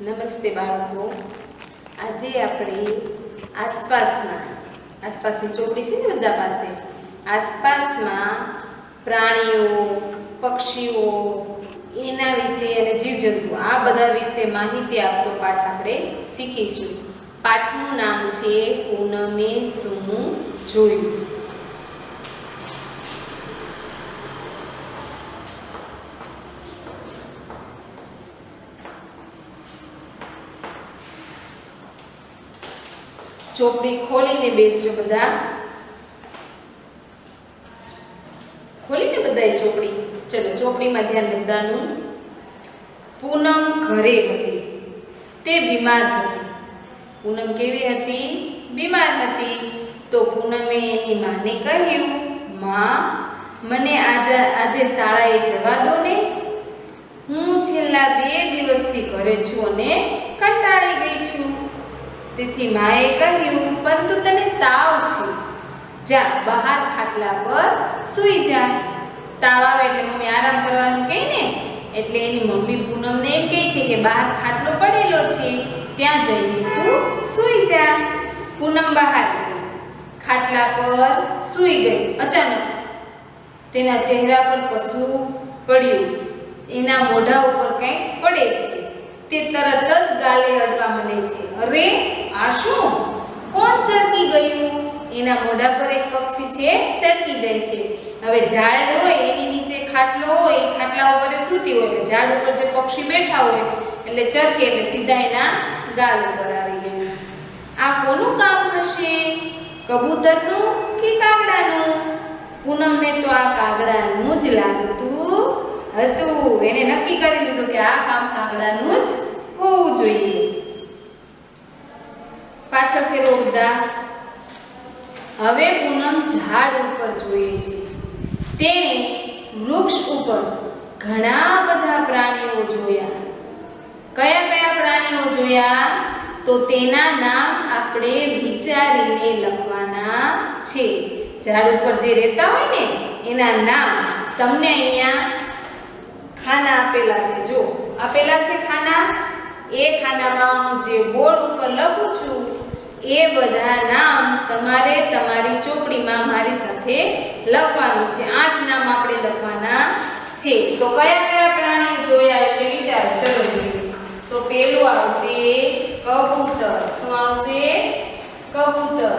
નમસ્તે બાળકો, આજે આપણે આસપાસની ચોપડી છે ને બધા પાસે, આસપાસમાં પ્રાણીઓ, પક્ષીઓ, એના વિશે અને જીવજંતુ આ બધા વિશે માહિતી આપતો પાઠ આપણે શીખીશું. પાઠનું નામ છે પૂનમે શું જોયું. ચોપડી ખોલીને બેસજો બધા. ખોલીને બધાએ ચોપડી. ચલો ચોપડીમાં ધ્યાન બધાનું. પૂનમ ઘરે હતી, તે બીમાર હતી. પૂનમ કેવી હતી? બીમાર હતી. તો પૂનમે એની માને કહ્યું, માં, મને આજે શાળાએ જવા દો ને. હું છેલ્લા 2 દિવસથી ઘરે છું અને કંટાળી ગઈ છું. તેથી માએ કહ્યું, પરંતુ તને તાવ છે, જા બહાર ખાટલા પર સૂઈ જા. તાવ આવે એટલે મમ્મી આરામ કરવાનું કહે ને, એટલે એની મમ્મી પૂનમને એમ કહે છે કે બહાર ખાટલો પડેલો છે, ત્યાં જઈને તું સૂઈ જા. પૂનમ બહાર ગઈ, ખાટલા પર સૂઈ ગઈ. અચાનક તેના ચહેરા પર કશું પડ્યું. એના મોઢા ઉપર કંઈક પડે છે. તે તરત જ ગાલે અડવા માંડે છે. અરે આ શું? કોણ ચરકી ગયું? એના મોઢા પર એક પક્ષી છે, ચરકી જાય છે. હવે ઝાડ હોય એની નીચે ખાટલો હોય, એ ખાટલા ઉપર સૂતી હોય, એટલે ઝાડ ઉપર જે પક્ષી બેઠા હોય એટલે ચરકે એટલે સીધા એના ગાલ ઉપર આવી ગયું. આ કોનું કામ હશે? કબૂતરનું કે કાગડાનું? પૂનમને તો આ કાગડાનું જ લાગતું હતું. એને નક્કી કરી લીધું કે આ કામ કાગડાનું જ હોવું જોઈએ. પાછળ ફેરવો બધા. હવે પૂનમ ઝાડ ઉપર જોઈએ છે. તેણે વૃક્ષ ઉપર ઘણા બધા પ્રાણીઓ જોયા. કયા કયા પ્રાણીઓ જોયા? તો તેના નામ આપણે વિચારીને લખવાના છે. ઝાડ ઉપર જે રહેતા હોય ને એના નામ તમને અહીંયા ખાના આપેલા છે. જો આપેલા છે ખાના. એ ખાનામાં હું જે બોર્ડ ઉપર લખું છું એ બધા નામ તમારે તમારી ચોપડીમાં મારી સાથે લખવાનું છે. 8 નામ આપણે લખવાના છે. તો કયા કયા પ્રાણીઓ જોયા છે વિચારો. ચલો જોઈએ. તો પેલું આવશે કબૂતર. શું આવશે? કબૂતર.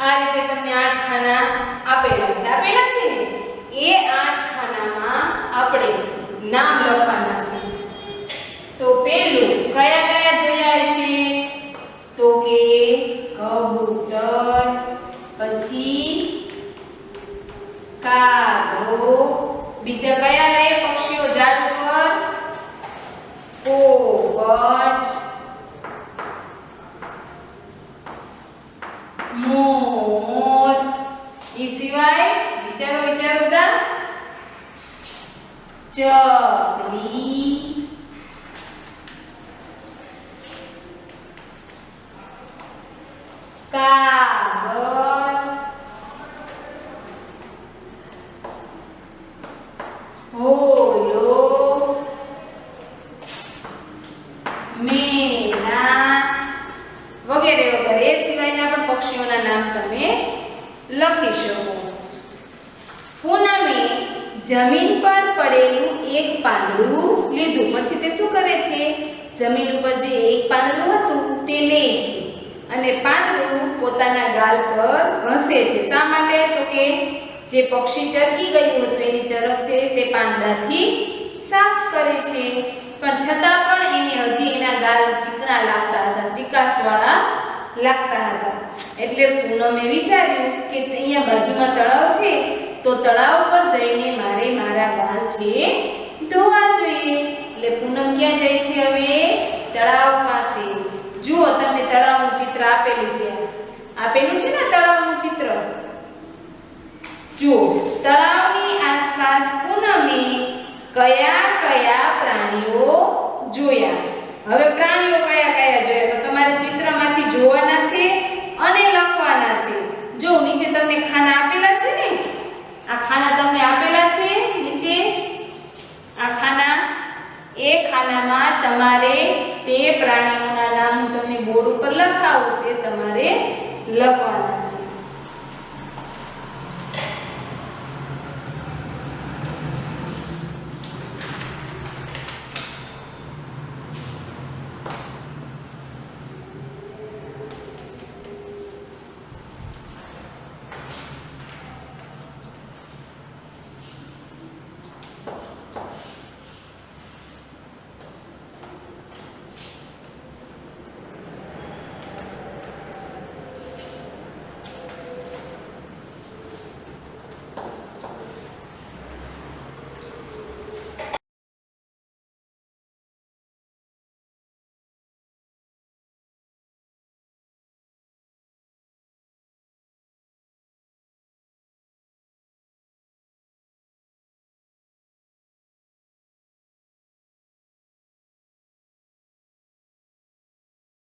આ રીતે તમને 8 ખાના આપેલા છે. આપેલા છે ને એ 8 ખાનામાં આપણે નામ લખવાના છે. તો પેલું કયા કયા જોયા છે? તો કે કબૂતર, પછી કાગડો, બીજા કયા લે પક્ષીઓ ઝાડ ઉપર? પોપટ, મોર, એ સિવાય વિચારો બધા. ચકલી, કાગળ, હોલો, મેના વગેરે વગેરે. એ સિવાયના પણ પક્ષીઓના નામ તમે લખી શકો. પૂનમે જમીન પર પડેલું એક પાંદડું લીધું. પછી તે શું કરે છે? જમીન ઉપર જે એક પાંદડું હતું તે લે છે અને પાંદડું પોતાના ગાલ પર ઘસે છે. શા માટે? તો કે જે પક્ષી ચરકી ગયું હતું એની ચરક છે તે પાંદડાથી સાફ કરે છે. પણ છતાં પણ એને હજી એના ગાલ ચીકણા લાગતા હતા, ચીકાસવાળા લાગતા હતા. એટલે પૂનમે વિચાર્યું કે અહીંયા બાજુમાં તળાવ છે તો તળાવ પર જઈને મારે મારા ગાલ છે ધોવા જોઈએ. એટલે પૂનમ ક્યાં જાય છે? હવે જો તળાવની આસપાસ પૂનમે કયા કયા પ્રાણીઓ જોયા. હવે પ્રાણીઓ કયા કયા જોયા તો તમારે ચિત્રમાંથી જોવાના છે અને લખવાના છે. જો નીચે તમને ખાના આપેલા છે ને, આ ખાના તમને આપેલા છે નીચે, આ ખાના, એ ખાનામાં તમારે તે પ્રાણીઓના નામ હું તમને બોર્ડ ઉપર લખાવું તે તમારે લખવાના